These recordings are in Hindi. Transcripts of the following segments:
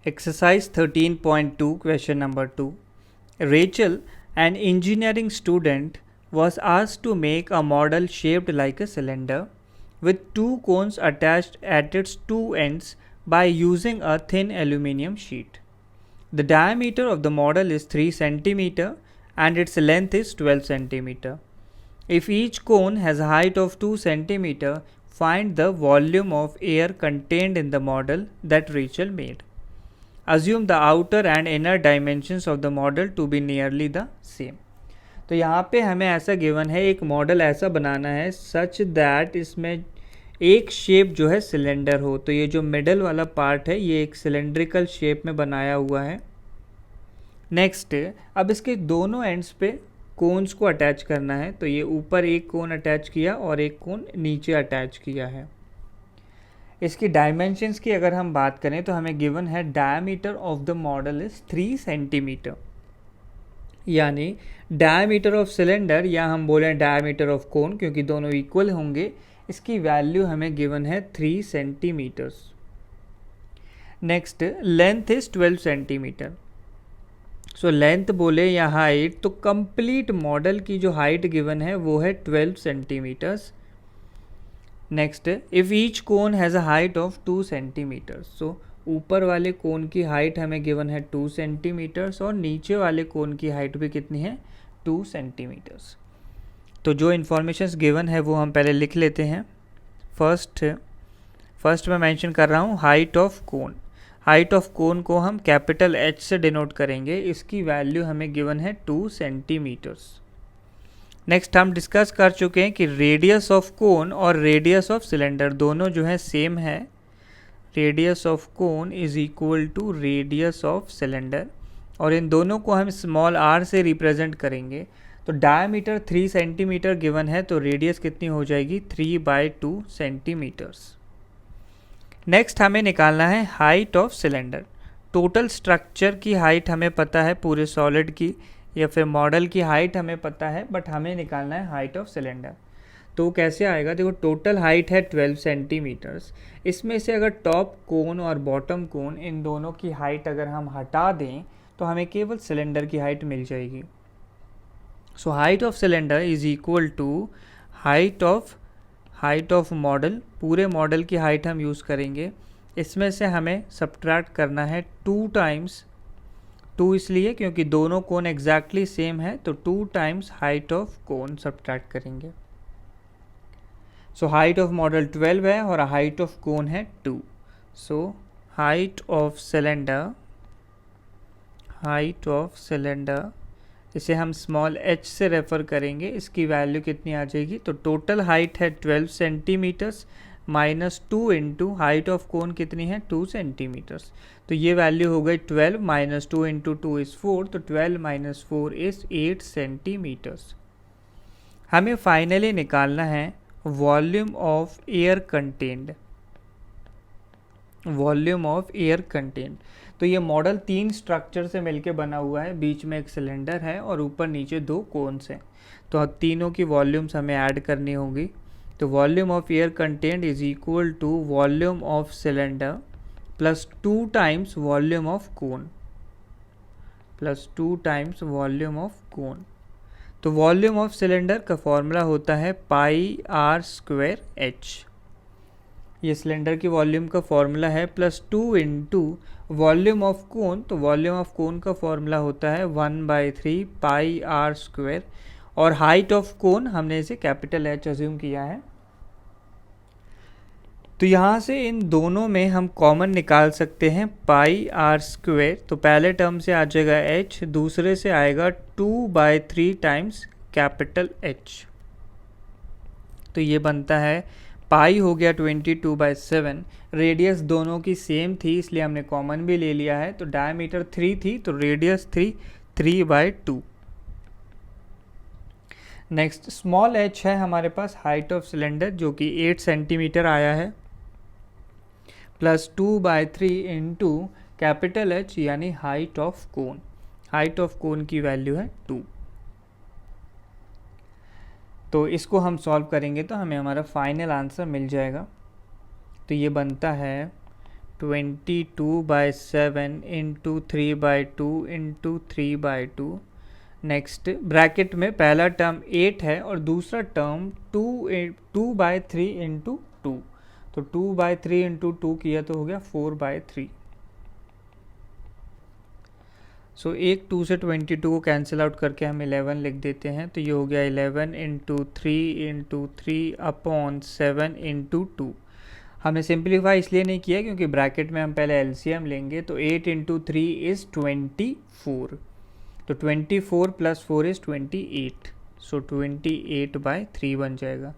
Exercise 13.2, question number 2. Rachel, an engineering student, was asked to make a model shaped like a cylinder with two cones attached at its two ends by using a thin aluminium sheet. The diameter of the model is 3 cm and its length is 12 cm. If each cone has a height of 2 cm, find the volume of air contained in the model that Rachel made. Assume the outer and inner dimensions of the model to be nearly the same. तो यहाँ पे हमें ऐसा गिवन है, एक मॉडल ऐसा बनाना है सच दैट इसमें एक शेप जो है सिलेंडर हो. तो ये जो मिडल वाला पार्ट है ये एक सिलेंड्रिकल शेप में बनाया हुआ है. नेक्स्ट, अब इसके दोनों एंड्स पे कोन्स को अटैच करना है. तो ये ऊपर एक कोन अटैच किया और एक कोन नीचे अटैच किया है. इसकी डायमेंशंस की अगर हम बात करें तो हमें गिवन है diameter of the model is 3 centimetre, यानी डायमीटर ऑफ सिलेंडर या हम बोलें डायमीटर ऑफ कोन क्योंकि दोनों इक्वल होंगे, इसकी वैल्यू हमें गिवन है 3 centimetres. Next, length is 12 centimetre. So length बोले या हाइट, तो कंप्लीट मॉडल की जो हाइट गिवन है वो है 12 centimetres. Next, if each cone has a height of 2 centimetres. So ऊपर वाले कोन की हाइट हमें गिवन है 2 सेंटीमीटर्स और नीचे वाले कोन की हाइट भी कितनी है, 2 सेंटीमीटर्स. तो जो इन्फॉर्मेशंस गिवन है वो हम पहले लिख लेते हैं. फर्स्ट मैं मेंशन कर रहा हूँ height of cone. Height of कोन को हम कैपिटल H से डिनोट करेंगे. इसकी वैल्यू हमें गिवन है 2 सेंटीमीटर्स. नेक्स्ट, हम डिस्कस कर चुके हैं कि रेडियस ऑफ कोन और रेडियस ऑफ सिलेंडर दोनों जो है सेम है. Radius of cone is equal to radius of cylinder और इन दोनों को हम स्मॉल r से रिप्रेजेंट करेंगे. तो डायमीटर 3 सेंटीमीटर गिवन है तो रेडियस कितनी हो जाएगी, 3/2 सेंटीमीटर्स. नेक्स्ट, हमें निकालना है height of cylinder. Total structure की हाइट हमें पता है पूरे सॉलिड की या फिर मॉडल की हाइट हमें पता है, बट हमें निकालना है हाइट ऑफ सिलेंडर. तो कैसे आएगा, देखो टोटल हाइट है 12 सेंटीमीटर्स. इसमें से अगर टॉप कोन और बॉटम कोन इन दोनों की हाइट अगर हम हटा दें तो हमें केवल सिलेंडर की हाइट मिल जाएगी. So height of cylinder is equal to height of model. पूरे मॉडल की हाइट हम यूज़ करेंगे. इसमें से हमें सब्ट्रैक्ट करना है 2 टाइम्स 2 इसलिए क्योंकि दोनों कोन एग्जैक्टली सेम है, तो 2 times height of cone subtract करेंगे. सो हाइट ऑफ मॉडल 12 है और हाइट ऑफ कोन है 2. सो हाइट ऑफ सिलेंडर इसे हम स्मॉल h से रेफर करेंगे. इसकी वैल्यू कितनी आ जाएगी, तो टोटल हाइट है 12 centimetres minus 2 into height of cone कितनी है, 2 सेंटीमीटर्स. तो ये वैल्यू हो गई 12 माइनस 2 इंटू 2 इज़ 4. तो 12 माइनस 4 इज़ 8 सेंटीमीटर्स. हमें फाइनली निकालना है वॉल्यूम ऑफ एयर कंटेंड. तो ये मॉडल 3 स्ट्रक्चर से मिलके बना हुआ है. बीच में एक सिलेंडर है और ऊपर नीचे 2 कोन्स हैं. तो अब तीनों की वॉल्यूम्स हमें ऐड करनी होगी. तो volume of air content is equal to volume of cylinder plus 2 times volume of cone. तो वॉल्यूम ऑफ सिलेंडर का फॉर्मूला होता है πr²h. ये सिलेंडर की वॉल्यूम का फॉर्मूला है plus 2 into volume of cone. तो वॉल्यूम ऑफ कोन का फॉर्मूला होता है 1/3 πr². और हाइट ऑफ कोन हमने इसे कैपिटल H अज्यूम किया है. तो यहाँ से इन दोनों में हम कॉमन निकाल सकते हैं πr². तो पहले टर्म से आ जाएगा h, दूसरे से आएगा 2/3 टाइम्स कैपिटल H. तो ये बनता है पाई हो गया 22/7. रेडियस दोनों की सेम थी इसलिए हमने कॉमन भी ले लिया है. तो डायमीटर 3 थी तो रेडियस 3/2. नेक्स्ट, स्मॉल h है हमारे पास हाइट ऑफ सिलेंडर जो कि 8 सेंटीमीटर आया है प्लस 2/3 इंटू कैपिटल H यानी height of cone. Height of कोन की वैल्यू है 2. तो इसको हम सॉल्व करेंगे तो हमें हमारा फाइनल आंसर मिल जाएगा. तो ये बनता है 22/7 इंटू 3/2 इंटू 3/2। नेक्स्ट ब्रैकेट में पहला टर्म 8 है और दूसरा टर्म 2/3 इंटू 2, तो 2/3 इंटू 2 किया तो हो गया 4/3। सो एक 2 से 22 को कैंसिल आउट करके हम 11 लिख देते हैं, तो ये हो गया 11 इंटू 3 अपॉन 7 इंटू 2। हमने सिंप्लीफाई इसलिए नहीं किया क्योंकि ब्रैकेट में हम पहले एलसीएम लेंगे, तो 8 इंटू 3 इज़ 24, तो 24 प्लस 4 इज़ 28, सो 28/3 बन जाएगा।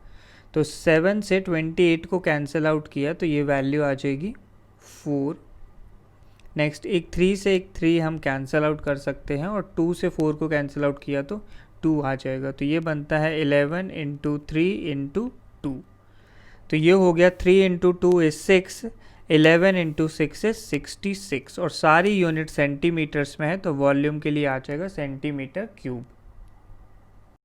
तो 7 से 28 को कैंसिल आउट किया तो ये वैल्यू आ जाएगी 4। नेक्स्ट एक 3 से एक 3 हम कैंसिल आउट कर सकते हैं और 2 से 4 को कैंसिल आउट किया तो 2 आ जाएगा, तो ये बनता है 11 इंटू 3 इंटू 2। तो ये हो गया 3 इंटू 2 इज़ 6, 11 इंटू 6 इज़ 66, और सारी यूनिट सेंटीमीटर्स में है तो वॉल्यूम के लिए आ जाएगा सेंटीमीटर क्यूब।